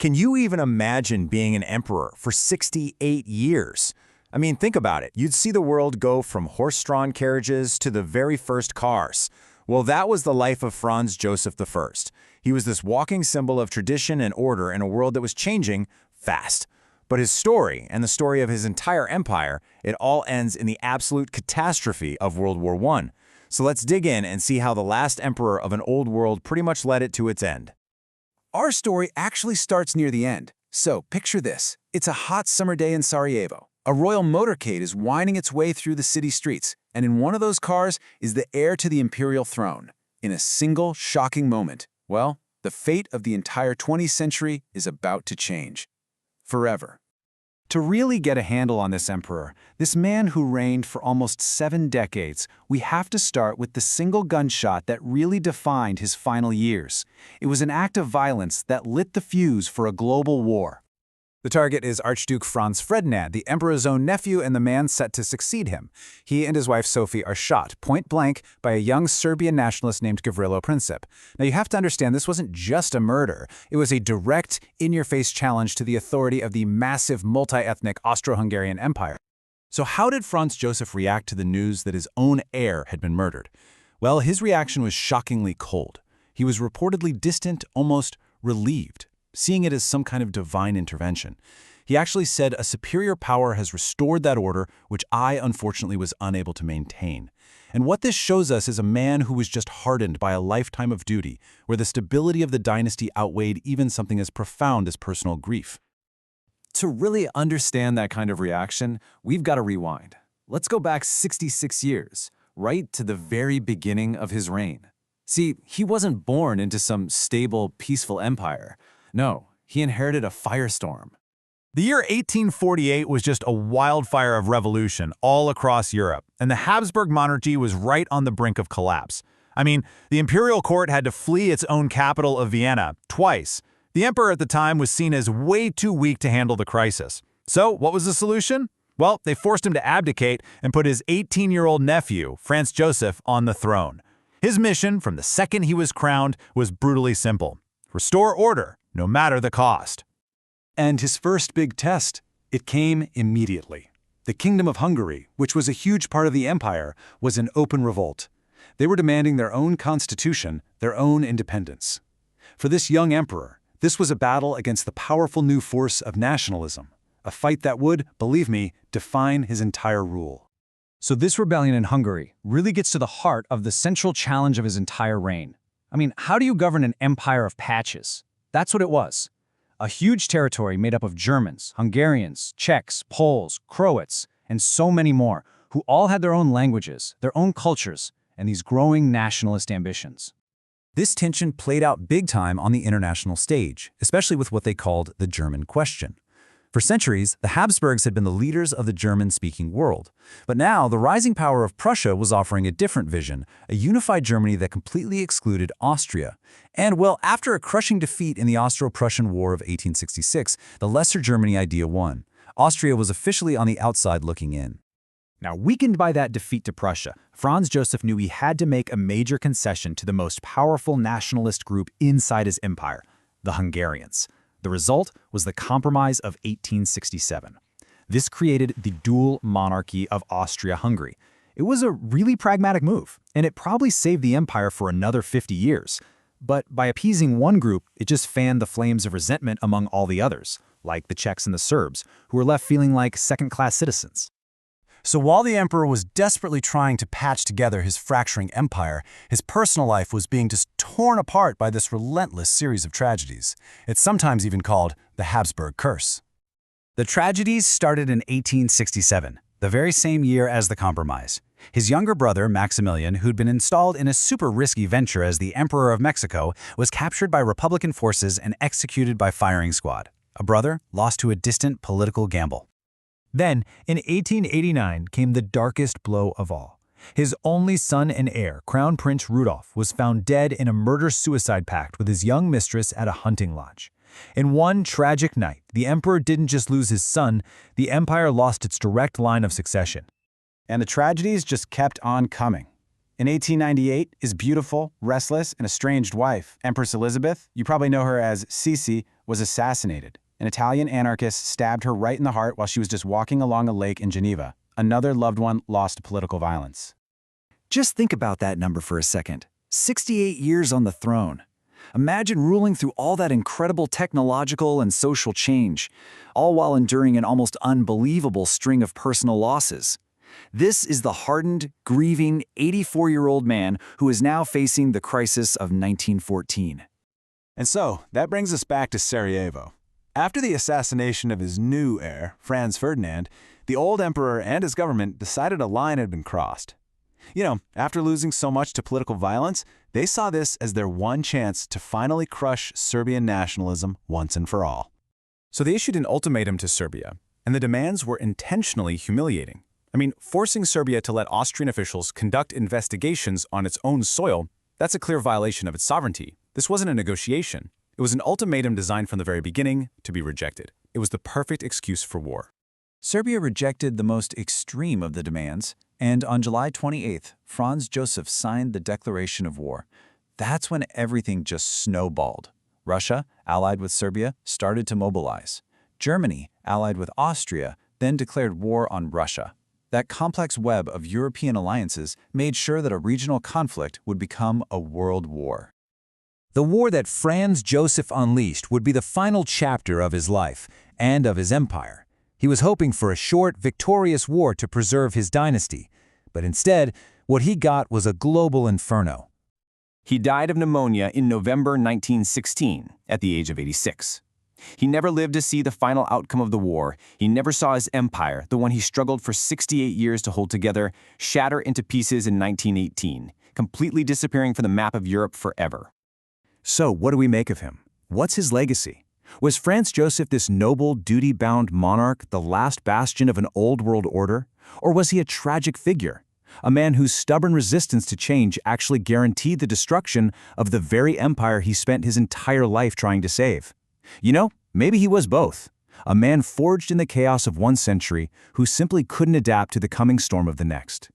Can you even imagine being an emperor for 68 years? I mean, think about it. You'd see the world go from horse-drawn carriages to the very first cars. Well, that was the life of Franz Joseph I. He was this walking symbol of tradition and order in a world that was changing fast. But his story, and the story of his entire empire, it all ends in the absolute catastrophe of World War I. So let's dig in and see how the last emperor of an old world pretty much led it to its end. Our story actually starts near the end. So picture this. It's a hot summer day in Sarajevo. A royal motorcade is winding its way through the city streets, and in one of those cars is the heir to the imperial throne. In a single, shocking moment, well, the fate of the entire 20th century is about to change. Forever. To really get a handle on this emperor, this man who reigned for almost 7 decades, we have to start with the single gunshot that really defined his final years. It was an act of violence that lit the fuse for a global war. The target is Archduke Franz Ferdinand, the emperor's own nephew and the man set to succeed him. He and his wife Sophie are shot point blank by a young Serbian nationalist named Gavrilo Princip. Now you have to understand this wasn't just a murder. It was a direct, in-your-face challenge to the authority of the massive multi-ethnic Austro-Hungarian Empire. So how did Franz Joseph react to the news that his own heir had been murdered? Well, his reaction was shockingly cold. He was reportedly distant, almost relieved, seeing it as some kind of divine intervention. He actually said a superior power has restored that order, which I, unfortunately, was unable to maintain. And what this shows us is a man who was just hardened by a lifetime of duty, where the stability of the dynasty outweighed even something as profound as personal grief. To really understand that kind of reaction, we've got to rewind. Let's go back 66 years, right to the very beginning of his reign. See, he wasn't born into some stable, peaceful empire. No, he inherited a firestorm. The year 1848 was just a wildfire of revolution all across Europe, and the Habsburg monarchy was right on the brink of collapse. I mean, the imperial court had to flee its own capital of Vienna twice. The emperor at the time was seen as way too weak to handle the crisis. So, what was the solution? Well, they forced him to abdicate and put his 18-year-old nephew, Franz Joseph, on the throne. His mission, from the second he was crowned, was brutally simple: restore order, no matter the cost. And his first big test, it came immediately. The Kingdom of Hungary, which was a huge part of the empire, was in open revolt. They were demanding their own constitution, their own independence. For this young emperor, this was a battle against the powerful new force of nationalism, a fight that would, believe me, define his entire rule. So this rebellion in Hungary really gets to the heart of the central challenge of his entire reign. I mean, how do you govern an empire of patches? That's what it was. A huge territory made up of Germans, Hungarians, Czechs, Poles, Croats, and so many more, who all had their own languages, their own cultures, and these growing nationalist ambitions. This tension played out big time on the international stage, especially with what they called the German question. For centuries, the Habsburgs had been the leaders of the German-speaking world. But now, the rising power of Prussia was offering a different vision, a unified Germany that completely excluded Austria. And, well, after a crushing defeat in the Austro-Prussian War of 1866, the Lesser Germany idea won. Austria was officially on the outside looking in. Now, weakened by that defeat to Prussia, Franz Joseph knew he had to make a major concession to the most powerful nationalist group inside his empire, the Hungarians. The result was the Compromise of 1867. This created the dual monarchy of Austria-Hungary. It was a really pragmatic move, and it probably saved the empire for another 50 years. But by appeasing one group, it just fanned the flames of resentment among all the others, like the Czechs and the Serbs, who were left feeling like second-class citizens. So while the emperor was desperately trying to patch together his fracturing empire, his personal life was being just torn apart by this relentless series of tragedies. It's sometimes even called the Habsburg Curse. The tragedies started in 1867, the very same year as the Compromise. His younger brother, Maximilian, who'd been installed in a super risky venture as the Emperor of Mexico, was captured by Republican forces and executed by firing squad. A brother lost to a distant political gamble. Then, in 1889, came the darkest blow of all. His only son and heir, Crown Prince Rudolf, was found dead in a murder-suicide pact with his young mistress at a hunting lodge. In one tragic night, the emperor didn't just lose his son, the empire lost its direct line of succession. And the tragedies just kept on coming. In 1898, his beautiful, restless, and estranged wife, Empress Elizabeth, you probably know her as Sisi, was assassinated. An Italian anarchist stabbed her right in the heart while she was just walking along a lake in Geneva. Another loved one lost to political violence. Just think about that number for a second. 68 years on the throne. Imagine ruling through all that incredible technological and social change, all while enduring an almost unbelievable string of personal losses. This is the hardened, grieving, 84-year-old man who is now facing the crisis of 1914. And so, that brings us back to Sarajevo. After the assassination of his new heir, Franz Ferdinand, the old emperor and his government decided a line had been crossed. You know, after losing so much to political violence, they saw this as their one chance to finally crush Serbian nationalism once and for all. So they issued an ultimatum to Serbia, and the demands were intentionally humiliating. I mean, forcing Serbia to let Austrian officials conduct investigations on its own soil, that's a clear violation of its sovereignty. This wasn't a negotiation. It was an ultimatum designed from the very beginning to be rejected. It was the perfect excuse for war. Serbia rejected the most extreme of the demands, and on July 28th, Franz Josef signed the declaration of war. That's when everything just snowballed. Russia, allied with Serbia, started to mobilize. Germany, allied with Austria, then declared war on Russia. That complex web of European alliances made sure that a regional conflict would become a world war. The war that Franz Josef unleashed would be the final chapter of his life and of his empire. He was hoping for a short, victorious war to preserve his dynasty, but instead, what he got was a global inferno. He died of pneumonia in November 1916 at the age of 86. He never lived to see the final outcome of the war. He never saw his empire, the one he struggled for 68 years to hold together, shatter into pieces in 1918, completely disappearing from the map of Europe forever. So, what do we make of him? What's his legacy? Was Franz Josef this noble, duty-bound monarch, the last bastion of an old world order? Or was he a tragic figure? A man whose stubborn resistance to change actually guaranteed the destruction of the very empire he spent his entire life trying to save? You know, maybe he was both. A man forged in the chaos of one century who simply couldn't adapt to the coming storm of the next.